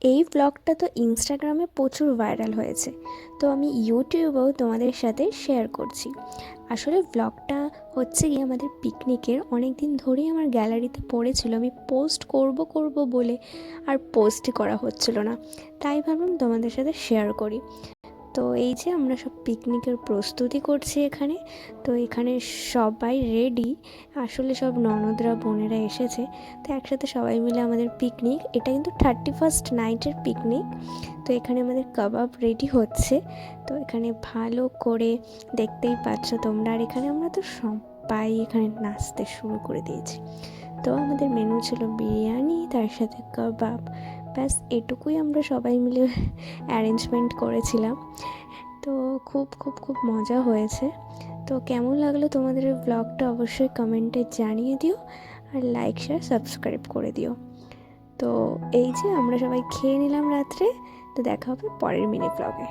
এই ব্লগটা তো ইনস্টাগ্রামে প্রচুর ভাইরাল হয়েছে, তো আমি ইউটিউবেও তোমাদের সাথে শেয়ার করছি। আসলে ব্লগটা হচ্ছে গিয়ে আমাদের পিকনিকের। অনেক দিন ধরেই আমার গ্যালারিতে পড়েছিল, আমি পোস্ট করব করব বলে আর পোস্টই করা হচ্ছিল না, তাই ভাবলাম তোমাদের সাথে শেয়ার করি। তো এই যে আমরা সব পিকনিকের প্রস্তুতি করছি এখানে। তো এখানে সবাই রেডি, আসলে সব ননদরা বোনেরা এসেছে, তো একসাথে সবাই মিলে আমাদের পিকনিক। এটা কিন্তু 31st নাইটের পিকনিক। তো এখানে আমাদের কাবাব রেডি হচ্ছে, তো এখানে ভালো করে দেখতেই পাচ্ছ তোমরা। আর এখানে আমরা তো সবাই এখানে নাচতে শুরু করে দিয়েছি। তো আমাদের মেনু ছিল বিরিয়ানি, তার সাথে কাবাব, ব্যাস এটুকুই আমরা সবাই মিলে অ্যারেঞ্জমেন্ট করেছিলাম। তো খুব খুব খুব মজা হয়েছে। তো কেমন লাগলো তোমাদের এই ব্লগটা অবশ্যই কমেন্টে জানিয়ে দিও, আর লাইক শেয়ার সাবস্ক্রাইব করে দিও। তো এই যে আমরা সবাই খেয়ে নিলাম রাত্রে। তো দেখা হবে পরের মিনি ব্লগে।